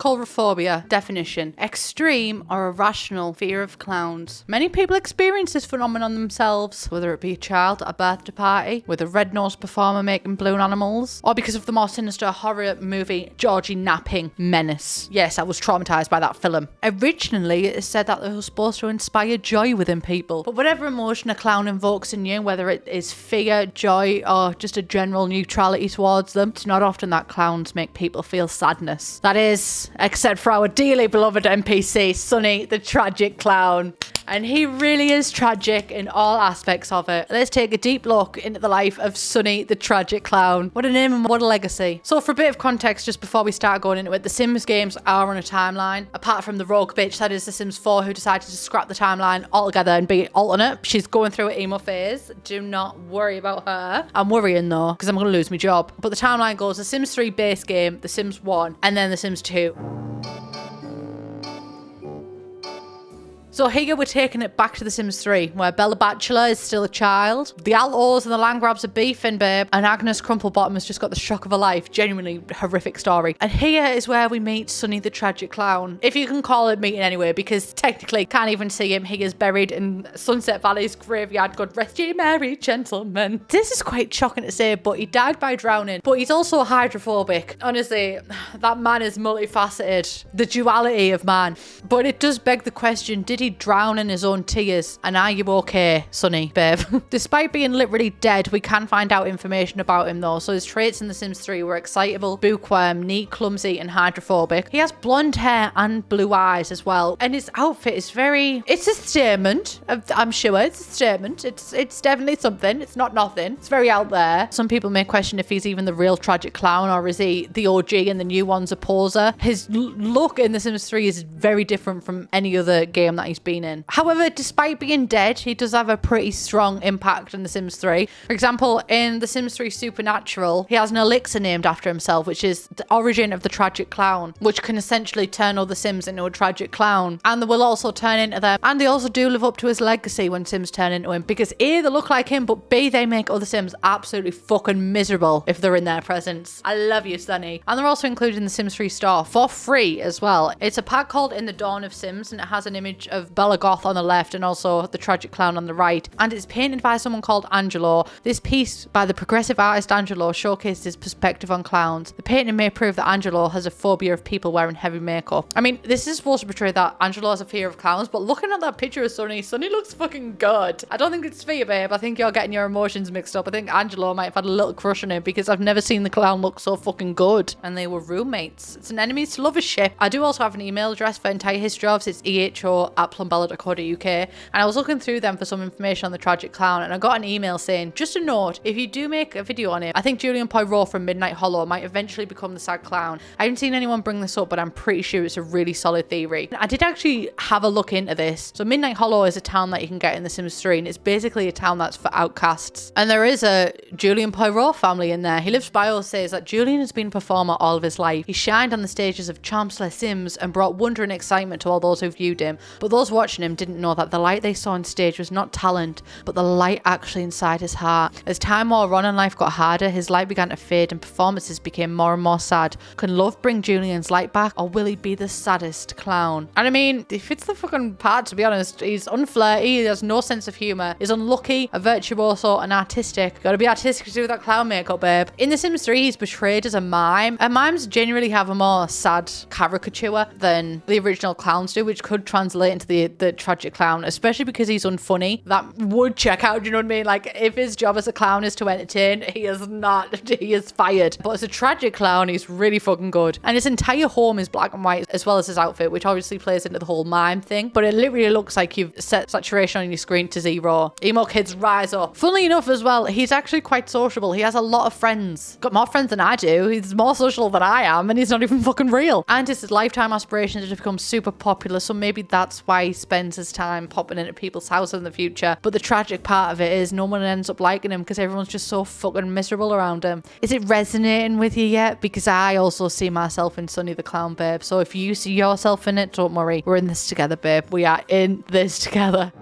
Coulrophobia. Definition: extreme or irrational fear of clowns. Many people experience this phenomenon themselves, whether it be a child at a birthday party with a red-nosed performer making balloon animals, or because of the more sinister horror movie Georgie Napping Menace. Yes, I was traumatized by that film. Originally, it is said that they were supposed to inspire joy within people, but whatever emotion a clown invokes in you, whether it is fear, joy, or just a general neutrality towards them, it's not often that clowns make people feel sadness. That is, except for our dearly beloved NPC, Sonny, the tragic clown. And he really is tragic in all aspects of it. Let's take a deep look into the life of Sonny, the tragic clown. What a name and what a legacy. So for a bit of context, just before we start going into it, the Sims games are on a timeline. Apart from the rogue bitch that is The Sims 4 who decided to scrap the timeline altogether and be alternate. She's going through an emo phase. Do not worry about her. I'm worrying though, because I'm going to lose my job. But the timeline goes The Sims 3 base game, The Sims 1, and then The Sims 2. So here we're taking it back to The Sims 3, where Bella Bachelor is still a child. The Altos and the Landgrabs are beefing, babe. And Agnes Crumplebottom has just got the shock of her life. Genuinely horrific story. And here is where we meet Sonny the tragic clown. If you can call it meeting anyway, because technically can't even see him. He is buried in Sunset Valley's graveyard. God rest ye merry gentlemen. This is quite shocking to say, but he died by drowning. But he's also hydrophobic. Honestly, that man is multifaceted. The duality of man. But it does beg the question, did he drown in his own tears? And are you okay, Sonny, babe? Despite being literally dead, we can find out information about him though. So his traits in The Sims 3 were excitable, bookworm, neat, clumsy, and hydrophobic. He has blonde hair and blue eyes as well. And his outfit is it's a statement. I'm sure it's a statement. It's definitely something. It's not nothing. It's very out there. Some people may question if he's even the real tragic clown, or is he the OG and the new one's a poser. His look in The Sims 3 is very different from any other game that he's been in. However, despite being dead, he does have a pretty strong impact in The Sims 3. For example, in The Sims 3 Supernatural, he has an elixir named after himself, which is the origin of the tragic clown, which can essentially turn all the Sims into a tragic clown. And they will also turn into them. And they also do live up to his legacy when Sims turn into him, because A, they look like him, but B, they make other Sims absolutely fucking miserable if they're in their presence. I love you, Sonny. And they're also included in the Sims 3 store for free as well. It's a pack called In the Dawn of Sims, and it has an image of Bella Goth on the left and also the tragic clown on the right. And it's painted by someone called Angelo. This piece by the progressive artist Angelo showcases his perspective on clowns. The painting may prove that Angelo has a phobia of people wearing heavy makeup. I mean, this is supposed to portray that Angelo has a fear of clowns, but looking at that picture of Sonny looks fucking good. I don't think it's for you, babe. I think you're getting your emotions mixed up. I think Angelo might have had a little crush on him, because I've never seen the clown look so fucking good. And they were roommates. It's an enemies to lovers ship. I do also have an email address for entire history of. It's eho@plumbella.co.uk, and I was looking through them for some information on the tragic clown, and I got an email saying, just a note, if you do make a video on it, I think Julian Poirot from Midnight Hollow might eventually become the sad clown. I haven't seen anyone bring this up, but I'm pretty sure it's a really solid theory. I did actually have a look into this. So Midnight Hollow is a town that you can get in The Sims 3, and it's basically a town that's for outcasts. And there is a Julian Poirot family in there. He lives bio says that Julian has been a performer all of his life. He shined on the stages of Champs Les Sims and brought wonder and excitement to all those who viewed him. But those watching him didn't know that the light they saw on stage was not talent, but the light actually inside his heart. As time wore on and life got harder, his light began to fade and performances became more and more sad. Can love bring Julian's light back, or will he be the saddest clown? And I mean, he fits the fucking part, to be honest. He's unflirty, he has no sense of humour, he's unlucky, a virtuoso, and artistic. Gotta be artistic to do that clown makeup, babe. In The Sims 3, he's portrayed as a mime, and mimes generally have a more sad caricature than the original clowns do, which could translate into the tragic clown, especially because he's unfunny. That would check out, do you know what I mean? Like, if his job as a clown is to entertain, he is not. He is fired. But as a tragic clown, he's really fucking good. And his entire home is black and white, as well as his outfit, which obviously plays into the whole mime thing. But it literally looks like you've set saturation on your screen to 0. Emo kids rise up. Funnily enough as well, he's actually quite sociable. He has a lot of friends. Got more friends than I do. He's more social than I am, and he's not even fucking real. And it's his lifetime aspiration to become super popular, so maybe that's why he spends his time popping into people's houses in the future. But the tragic part of it is no one ends up liking him because everyone's just so fucking miserable around him. Is it resonating with you yet? Because I also see myself in Sonny the Clown, babe. So if you see yourself in it, don't worry. We're in this together, babe. We are in this together.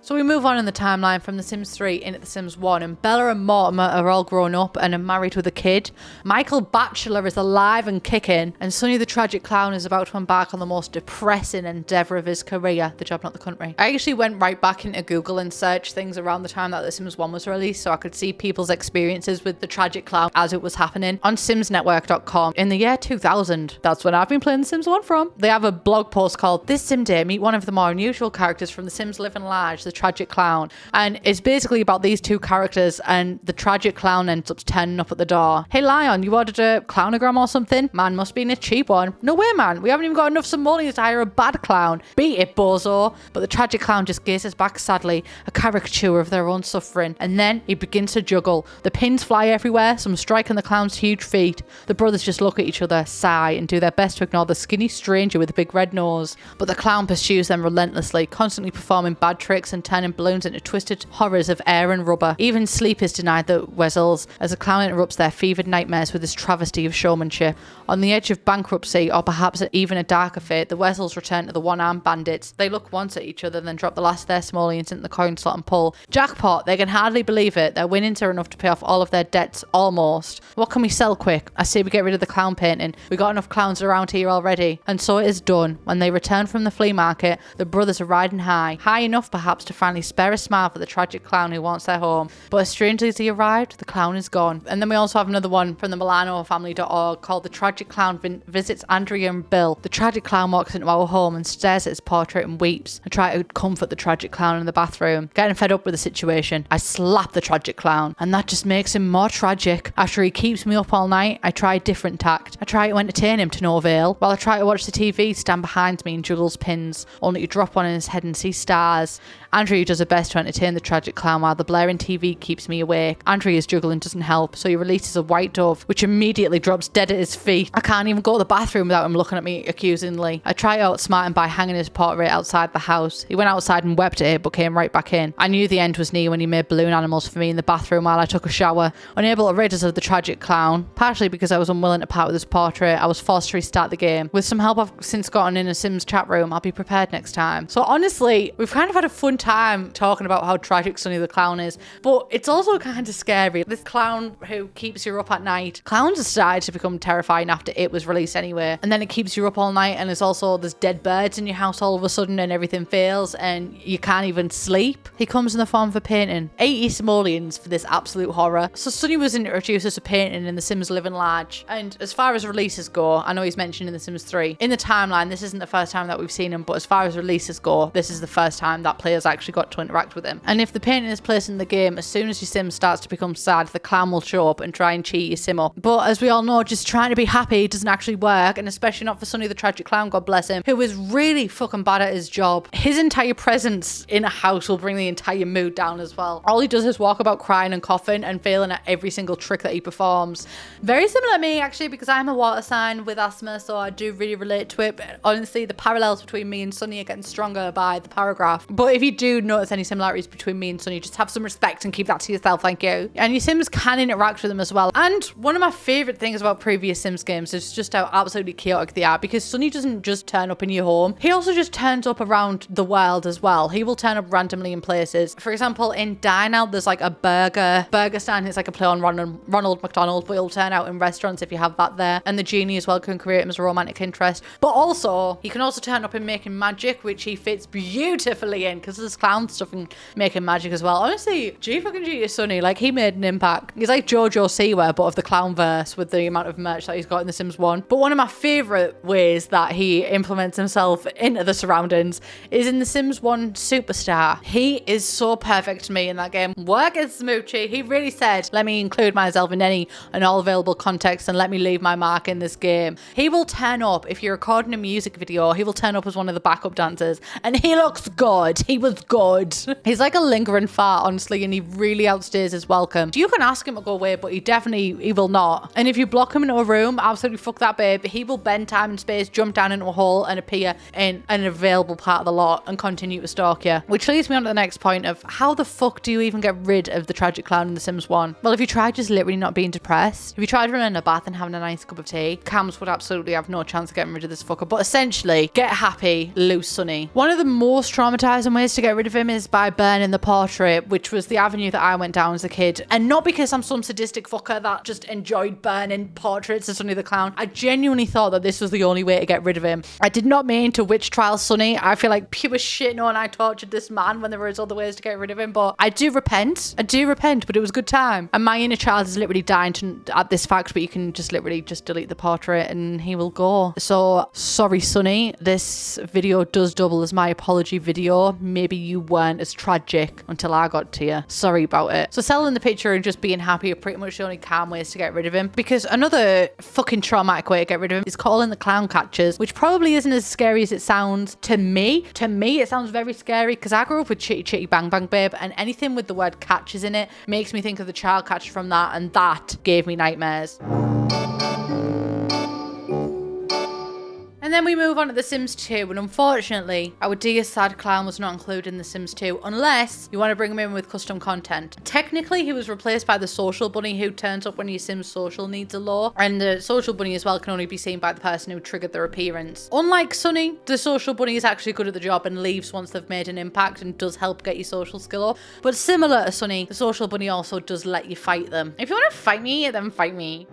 So we move on in the timeline from The Sims 3 into The Sims 1, and Bella and Mortimer are all grown up and are married with a kid. Michael Bachelor is alive and kicking, and Sonny the Tragic Clown is about to embark on the most depressing endeavour of his career, the job not the country. I actually went right back into Google and searched things around the time that The Sims 1 was released so I could see people's experiences with the Tragic Clown as it was happening. On simsnetwork.com in the year 2000, that's when I've been playing The Sims 1 from, they have a blog post called "This Sim Day, meet one of the more unusual characters from The Sims Live and Large, the Tragic Clown." And it's basically about these two characters, and the Tragic Clown ends up turning up at the door. "Hey Lion, you ordered a clownogram or something? Man, must be in a cheap one." "No way, man, we haven't even got enough simoleons to hire a bad clown." "Beat it, bozo." But the Tragic Clown just gazes back sadly, a caricature of their own suffering, and then he begins to juggle. The pins fly everywhere, some striking the clown's huge feet. The brothers just look at each other, sigh, and do their best to ignore the skinny stranger with the big red nose. But the clown pursues them relentlessly, constantly performing bad tricks and turning balloons into twisted horrors of air and rubber. Even sleep is denied the Wezzles, as the clown interrupts their fevered nightmares with his travesty of showmanship. On the edge of bankruptcy, or perhaps even a darker fate, the Wezzles return to the one-armed bandits. They look once at each other, then drop the last of their simoleons into the coin slot and pull. Jackpot! They can hardly believe it. Their winnings are enough to pay off all of their debts, almost. What can we sell quick? I say we get rid of the clown painting. We got enough clowns around here already. And so it is done. When they return from the flea market, the brothers are riding high enough perhaps to finally spare a smile for the Tragic Clown who wants their home. But as strangely as he arrived, the clown is gone. And then we also have another one from the MilanoFamily.org called "The Tragic Clown Visits Andrea and Bill." The Tragic Clown walks into our home and stares at his portrait and weeps. I try to comfort the Tragic Clown in the bathroom. Getting fed up with the situation, I slap the Tragic Clown, and that just makes him more tragic. After he keeps me up all night, I try a different tact. I try to entertain him to no avail. While I try to watch the TV, stand behind me and juggles pins, only to drop one in his head and see stars. Andrea does her best to entertain the Tragic Clown while the blaring TV keeps me awake. Andrea's juggling doesn't help, so he releases a white dove, which immediately drops dead at his feet. I can't even go to the bathroom without him looking at me accusingly. I try to outsmart him by hanging his portrait outside the house. He went outside and wept at it, but came right back in. I knew the end was near when he made balloon animals for me in the bathroom while I took a shower. Unable to rid us of the Tragic Clown, partially because I was unwilling to part with his portrait, I was forced to restart the game. With some help I've since gotten in a Sims chat room, I'll be prepared next time. So honestly, we've kind of had a fun time talking about how tragic Sonny the Clown is, but it's also kind of scary. This clown who keeps you up at night. Clowns have started to become terrifying after it was released anyway, and then it keeps you up all night, and there's dead birds in your house all of a sudden, and everything fails and you can't even sleep. He comes in the form of a painting. 80 simoleons for this absolute horror. So Sonny was introduced as a painting in The Sims Live and Large, and as far as releases go, I know he's mentioned in The Sims 3. In the timeline, this isn't the first time that we've seen him, but as far as releases go, this is the first time that players actually got to interact with him. And if the painting is placed in the game, as soon as your sim starts to become sad, the clown will show up and try and cheat your sim up. But as we all know, just trying to be happy doesn't actually work, and especially not for Sonny the Tragic Clown, God bless him, who is really fucking bad at his job. His entire presence in a house will bring the entire mood down as well. All he does is walk about crying and coughing and failing at every single trick that he performs. Very similar to me actually, because I'm a water sign with asthma, so I do really relate to it. But honestly, the parallels between me and Sonny are getting stronger by the paragraph. But if you do notice any similarities between me and Sonny, just have some respect and keep that to yourself, thank you. And your sims can interact with them as well. And one of my favourite things about previous Sims games is just how absolutely chaotic they are, because Sonny doesn't just turn up in your home, he also just turns up around the world as well. He will turn up randomly in places. For example, in Die Now, there's like a burger stand. It's like a play on Ronald McDonald, but he'll turn out in restaurants if you have that there. And the genie as well can create him as a romantic interest. But also, he can also turn up in Making Magic, which he fits beautifully in, because there's clown stuff in Making Magic as well. Honestly, G to Sonny, like, he made an impact. He's like Jojo Siwa, but of the clownverse, with the amount of merch that he's got in The Sims 1. But one of my favourite ways that he implements himself into the surroundings is in The Sims 1 Superstar. He is so perfect to me in that game. Work is smoochy. He really said, let me include myself in any and all available contexts and let me leave my mark in this game. He will turn up, if you're recording a music video, he will turn up as one of the backup dancers, and he looks good. He was good. He's like a lingering fart, honestly, and he really outstays his welcome. You can ask him to go away, but he will not. And if you block him into a room, absolutely fuck that babe. He will bend time and space, jump down into a hole and appear in an available part of the lot and continue to stalk you. Which leads me on to the next point of how the fuck do you even get rid of the Tragic Clown in The Sims 1? Well, if you tried just literally not being depressed, if you tried running a bath and having a nice cup of tea, Cams would absolutely have no chance of getting rid of this fucker. But essentially, get happy, lose Sonny. One of the most traumatizing ways to get get rid of him is by burning the portrait, which was the avenue that I went down as a kid. And not because I'm some sadistic fucker that just enjoyed burning portraits of Sonny the Clown. I genuinely thought that this was the only way to get rid of him. I did not mean to witch trial Sonny. I feel like pure shit knowing I tortured this man when there was other ways to get rid of him. But I do repent. But it was a good time. And my inner child is literally dying at this fact, but you can just literally just delete the portrait and he will go. So sorry, Sonny. This video does double as my apology video. Maybe you weren't as tragic until I got to you. Sorry about it. So selling the picture and just being happy are pretty much the only calm ways to get rid of him. Because another fucking traumatic way to get rid of him is calling the clown catchers, which probably isn't as scary as it sounds to me. To me, it sounds very scary because I grew up with Chitty Chitty Bang Bang Babe, and anything with the word catches in it makes me think of the child catcher from that, and that gave me nightmares. And then we move on to The Sims 2, and unfortunately, our dear sad clown was not included in The Sims 2, unless you want to bring him in with custom content. Technically, he was replaced by the social bunny who turns up when your Sims social needs are low, and the social bunny as well can only be seen by the person who triggered their appearance. Unlike Sonny, the social bunny is actually good at the job and leaves once they've made an impact and does help get your social skill up. But similar to Sonny, the social bunny also does let you fight them. If you want to fight me, then fight me.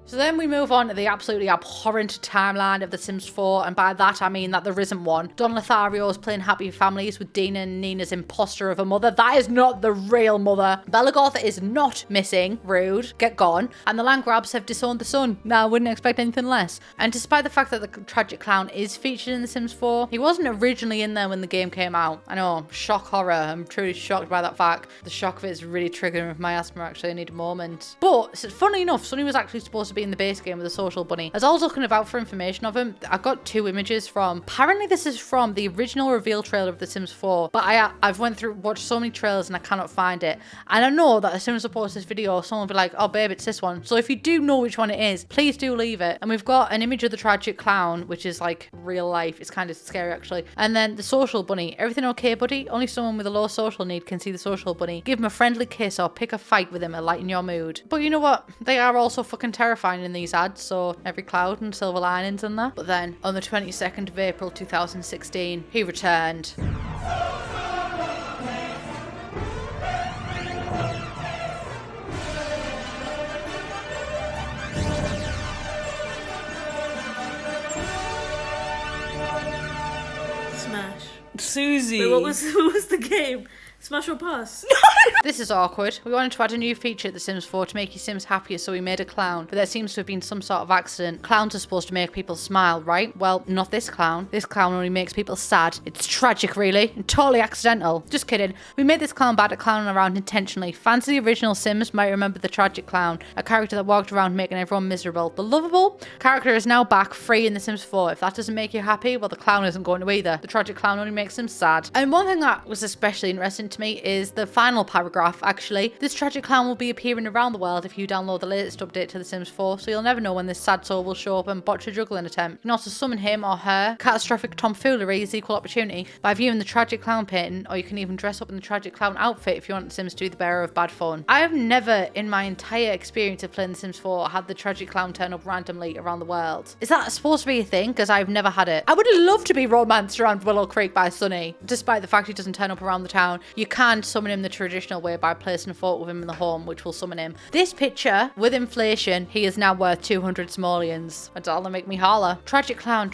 So then we move on to the absolutely abhorrent timeline of The Sims 4, and by that I mean that there isn't one. Don Lothario is playing Happy Families with Dina and Nina's imposter of a mother. That is not the real mother. Belagortha is not missing. Rude. Get gone. And the Landgrabs have disowned the son. Now, I wouldn't expect anything less. And despite the fact that the tragic clown is featured in The Sims 4, he wasn't originally in there when the game came out. I know, shock horror. I'm truly shocked by that fact. The shock of it is really triggering with my asthma, actually. I need a moment. But, funnily enough, Sonny was actually supposed to be in the base game with a social bunny. As I was looking about for information of him, I got two images from, apparently this is from the original reveal trailer of The Sims 4, but I've watched so many trailers and I cannot find it. And I know that as soon as I post this video, someone will be like, oh babe, it's this one. So if you do know which one it is, please do leave it. And we've got an image of the tragic clown, which is like real life. It's kind of scary actually. And then the social bunny. Everything okay, buddy? Only someone with a low social need can see the social bunny. Give him a friendly kiss or pick a fight with him to lighten your mood. But you know what? They are also fucking terrifying in these ads, so every cloud and silver linings in there. But then on the 22nd of April 2016, he returned. Smash. Susie. Wait, what was the game? Smash or pass? This is awkward. We wanted to add a new feature at The Sims 4 to make your Sims happier, so we made a clown. But there seems to have been some sort of accident. Clowns are supposed to make people smile, right? Well, not this clown. This clown only makes people sad. It's tragic, really, and totally accidental. Just kidding. We made this clown bad at clowning around intentionally. Fans of the original Sims might remember the tragic clown, a character that walked around making everyone miserable. The lovable character is now back free in The Sims 4. If that doesn't make you happy, well, the clown isn't going to either. The tragic clown only makes them sad. And one thing that was especially interesting to me is the final paragraph, actually. This tragic clown will be appearing around the world if you download the latest update to The Sims 4, so you'll never know when this sad soul will show up and botch a juggling attempt. You can also summon him or her. Catastrophic tomfoolery is equal opportunity by viewing the tragic clown painting, or you can even dress up in the tragic clown outfit if you want The Sims to be the bearer of bad fun. I have never, in my entire experience of playing The Sims 4, had the tragic clown turn up randomly around the world. Is that supposed to be a thing? Because I've never had it. I would love to be romanced around Willow Creek by Sonny. Despite the fact he doesn't turn up around the town, you can summon him the traditional way by placing a photo of him in the home, which will summon him. This picture, with inflation, he is now worth 200 simoleons. That's all that make me holler. Tragic clown,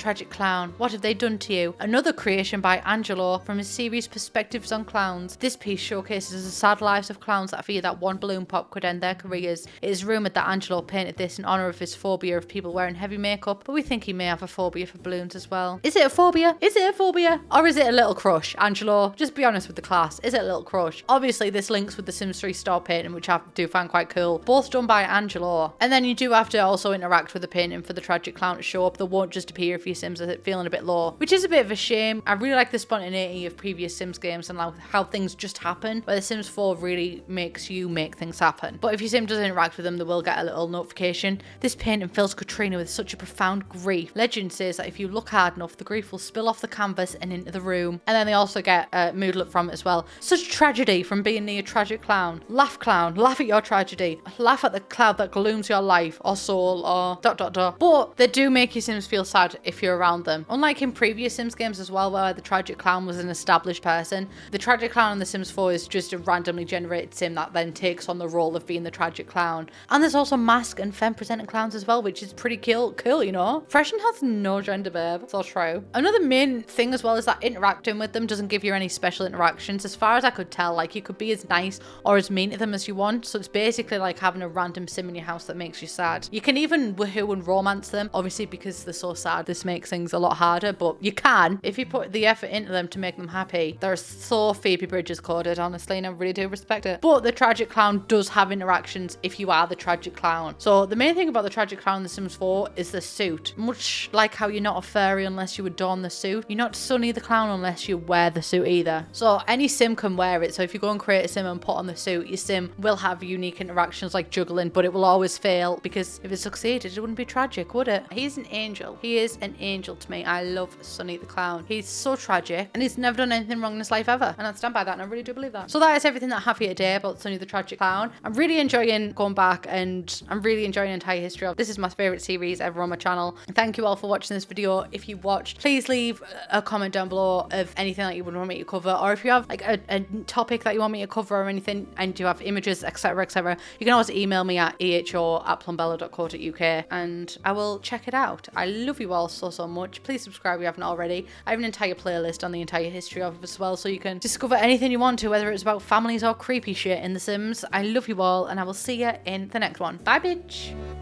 what have they done to you? Another creation by Angelo from his series Perspectives on Clowns. This piece showcases the sad lives of clowns that fear that one balloon pop could end their careers. It is rumoured that Angelo painted this in honour of his phobia of people wearing heavy makeup, but we think he may have a phobia for balloons as well. Is it a phobia? Is it a phobia? Or is it a little crush? Angelo, just be honest with the class. Is it a little crush? Obviously, this links with the Sims 3 store painting, which I do find quite cool. Both done by Angelo. And then you do have to also interact with the painting for the tragic clown to show up. They won't just appear if your Sims are feeling a bit low, which is a bit of a shame. I really like the spontaneity of previous Sims games and how things just happen, where the Sims 4 really makes you make things happen. But if your Sim doesn't interact with them, they will get a little notification. This painting fills Katrina with such a profound grief. Legend says that if you look hard enough, the grief will spill off the canvas and into the room. And then they also get moodlet from it as well. Such tragedy from being being near a tragic clown. Clown, laugh at your tragedy. Laugh at the cloud that glooms your life or soul or ... But they do make your Sims feel sad if you're around them. Unlike in previous Sims games as well, where the tragic clown was an established person, the tragic clown in The Sims 4 is just a randomly generated sim that then takes on the role of being the tragic clown. And there's also mask and femme presenting clowns as well, which is pretty cool, you know? Freshen has no gender, babe. It's all true. Another main thing as well is that interacting with them doesn't give you any special interactions. As far as I could tell, like, you could be as nice or as mean to them as you want. So it's basically like having a random sim in your house that makes you sad. You can even woohoo and romance them. Obviously, because they're so sad, this makes things a lot harder, but you can if you put the effort into them to make them happy. They're so Phoebe Bridgers coded, honestly, and I really do respect it. But the tragic clown does have interactions if you are the tragic clown. So the main thing about the tragic clown in The Sims 4 is the suit. Much like how you're not a fairy unless you adorn the suit, you're not Sonny the clown unless you wear the suit either. So any sim can wear it. So if you go and create a sim and put on the suit, your sim will have unique interactions like juggling, but it will always fail because if it succeeded, it wouldn't be tragic, would it? He's an angel. He is an angel to me. I love Sonny the clown. He's so tragic and he's never done anything wrong in his life ever. And I stand by that and I really do believe that. So that is everything that I have here today about Sonny the tragic clown. I'm really enjoying going back and I'm really enjoying the entire history of this. Is my favorite series ever on my channel. And thank you all for watching this video. If you watched, please leave a comment down below of anything that you would want me to cover, or if you have like a topic that you want me to cover or anything and you have images, etc., you can always email me at eho@plumbella.co.uk and I will check it out. I love you all so much. Please subscribe if you haven't already. I have an entire playlist on the entire history of it as well, so you can discover anything you want to, whether it's about families or creepy shit in The Sims. I love you all and I will see you in the next one. Bye, bitch.